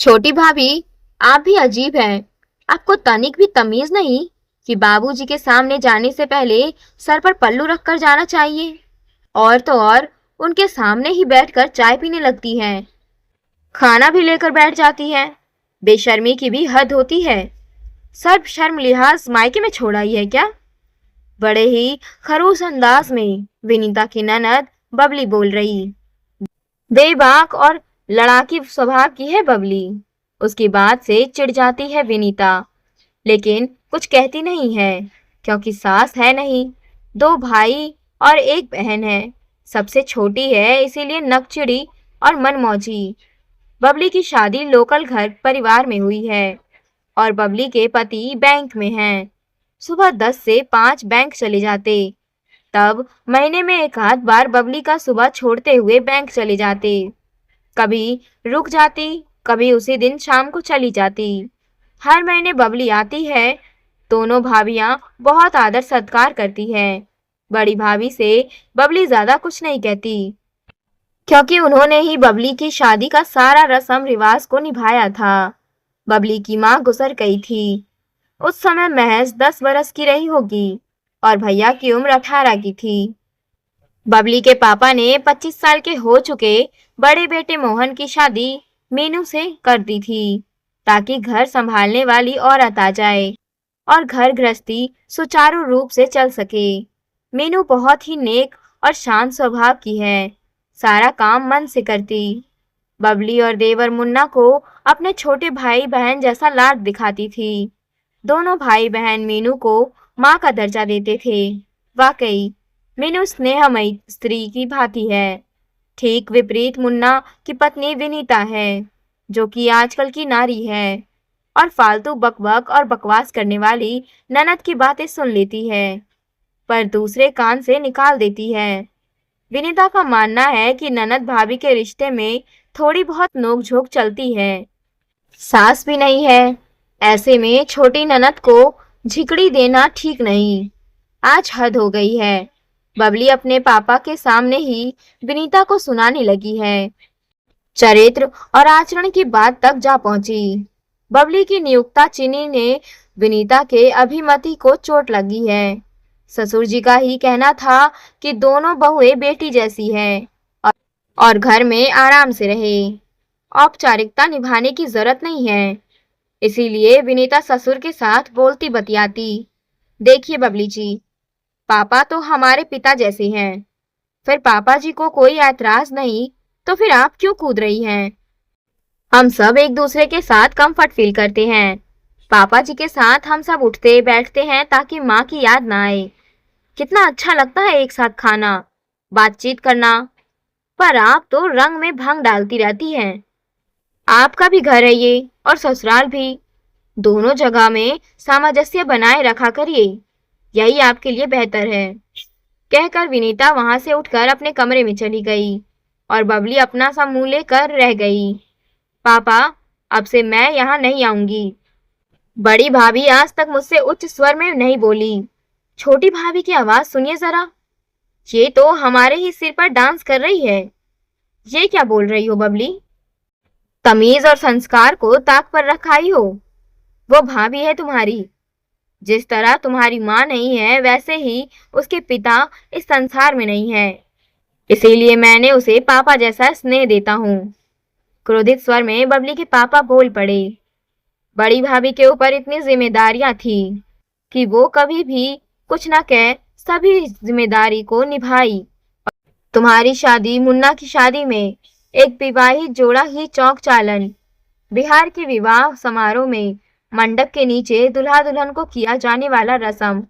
छोटी भाभी, आप भी अजीब हैं। आपको तनिक भी तमीज नहीं कि बाबूजी के सामने जाने से पहले सर पर पल्लू रखकर जाना चाहिए। और तो और उनके सामने ही बैठकर चाय पीने लगती हैं। खाना भी लेकर बैठ जाती हैं। बेशर्मी की भी हद होती है। सर्व शर्म लिहाज मायके में छोड़ आई है क्या? बड़े ही खरूस अंदाज में विनीता की ननद बबली बोल रही। बेबाक और लड़ाकी स्वभाव की है बबली। उसकी बात से चिढ़ जाती है विनीता, लेकिन कुछ कहती नहीं है क्योंकि सास है नहीं। दो भाई और एक बहन है। सबसे छोटी है, इसीलिए नकचिड़ी और मनमौजी। बबली की शादी लोकल घर परिवार में हुई है और बबली के पति बैंक में हैं। सुबह 10 से 5 बैंक चले जाते, तब महीने में एक आध बार बबली का सुबह छोड़ते हुए बैंक चले जाते। कभी रुक जाती, कभी उसी दिन शाम को चली जाती। हर महीने बबली आती है। दोनों भाभियां बहुत आदर सत्कार करती है। बड़ी भाभी से बबली ज्यादा कुछ नहीं कहती, क्योंकि उन्होंने ही बबली की शादी का सारा रस्म रिवाज को निभाया था। बबली की माँ गुजर गई थी। उस समय महज 10 बरस की रही होगी और भैया की उम्र 18 की थी। बबली के पापा ने 25 साल के हो चुके बड़े बेटे मोहन की शादी मीनू से कर दी थी, ताकि घर संभालने वाली औरत आ जाए और घर गृहस्थी सुचारू रूप से चल सके। मीनू बहुत ही नेक और शांत स्वभाव की है। सारा काम मन से करती। बबली और देवर मुन्ना को अपने छोटे भाई बहन जैसा लाड दिखाती थी। दोनों भाई बहन मीनू को माँ का दर्जा देते थे। वाकई मीनू स्नेहमयी स्त्री की भांति है। ठीक विपरीत मुन्ना की पत्नी विनीता है, जो कि आजकल की नारी है और फालतू बकबक और बकवास करने वाली ननद की बातें सुन लेती है, पर दूसरे कान से निकाल देती है। विनीता का मानना है कि ननद भाभी के रिश्ते में थोड़ी बहुत नोकझोंक चलती है। सास भी नहीं है, ऐसे में छोटी ननद को झिकड़ी देना ठीक नहीं। आज हद हो गई है। बबली अपने पापा के सामने ही विनीता को सुनाने लगी है। चरित्र और आचरण की बात तक जा पहुंची। बबली की नियुक्ता चीनी ने विनीता के अभिमति को चोट लगी है। ससुर जी का ही कहना था कि दोनों बहुएं बेटी जैसी है और घर में आराम से रहे। औपचारिकता निभाने की जरूरत नहीं है। इसीलिए विनीता ससुर के साथ बोलती बतियाती। देखिए बबली जी, पापा तो हमारे पिता जैसे हैं। फिर पापा जी को कोई ऐतराज नहीं तो फिर आप क्यों कूद रही हैं? हम सब एक दूसरे के साथ कंफर्ट फील करते हैं। पापा जी के साथ हम सब उठते बैठते हैं ताकि माँ की याद ना आए। कितना अच्छा लगता है एक साथ खाना, बातचीत करना। पर आप तो रंग में भंग डालती रहती हैं। आपका भी घर है ये और ससुराल भी। दोनों जगह में सामंजस्य बनाए रखा करिए, यही आपके लिए बेहतर है। कहकर विनीता वहां से उठकर अपने कमरे में चली गई और बबली अपना सा मुंह लेकर रह गई। पापा, अब से मैं यहाँ नहीं आऊंगी। बड़ी भाभी आज तक मुझसे उच्च स्वर में नहीं बोली। छोटी भाभी की आवाज सुनिए जरा। ये तो हमारे ही सिर पर डांस कर रही है। ये क्या बोल रही हो बबली? तमीज और संस्कार को ताक पर रखाई हो। वो भाभी है तुम्हारी। जिस तरह तुम्हारी माँ नहीं है, वैसे ही उसके पिता इस संसार में नहीं है। इसीलिए मैंने उसे पापा जैसा स्नेह देता हूँ। क्रोधित स्वर में बबली के पापा बोल पड़े। बड़ी भाभी के ऊपर इतनी जिम्मेदारियां थी कि वो कभी भी कुछ न कह सभी जिम्मेदारी को निभाई। तुम्हारी शादी मुन्ना की शादी में एक विवाहित जोड़ा ही चौक चालन। बिहार के विवाह समारोह में मंडप के नीचे दुल्हा दुल्हन को किया जाने वाला रस्म,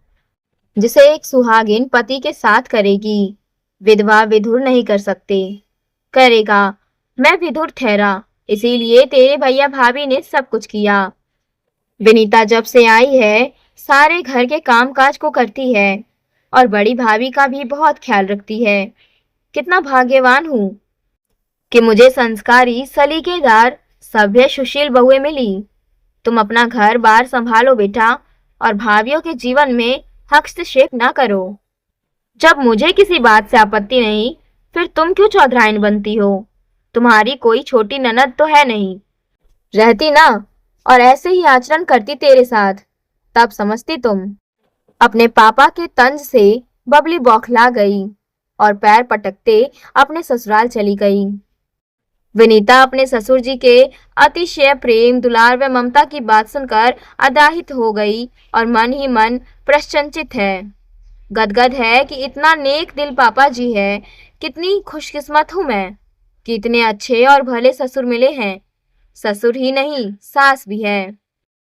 जिसे एक सुहागिन पति के साथ करेगी, विधवा विधुर नहीं कर सकते। करेगा। मैं विधुर ठहरा, इसीलिए तेरे भैया भाभी ने सब कुछ किया। विनीता जब से आई है सारे घर के कामकाज को करती है और बड़ी भाभी का भी बहुत ख्याल रखती है। कितना भाग्यवान हूँ कि मुझे संस्कारी, सलीकेदार, सभ्य, सुशील बहुएं मिली। तुम अपना घर बार संभालो बेटा और भाभियों के जीवन में हस्तक्षेप ना करो। जब मुझे किसी बात से आपत्ति नहीं, फिर तुम क्यों चौधराइन बनती हो? तुम्हारी कोई छोटी ननद तो है नहीं। रहती ना, और ऐसे ही आचरण करती तेरे साथ, तब समझती तुम। अपने पापा के तंज से बबली बौखला गई और पैर पटकते अपने ससुराल चली गई। विनीता अपने ससुर जी के अतिशय प्रेम, दुलार व ममता की बात सुनकर अदाहित हो गई और मन ही मन प्रश्नचित है, गदगद है कि इतना नेक दिल पापा जी है। कितनी खुशकिस्मत हूं मैं कि इतने अच्छे और भले ससुर मिले हैं। ससुर ही नहीं, सास भी है।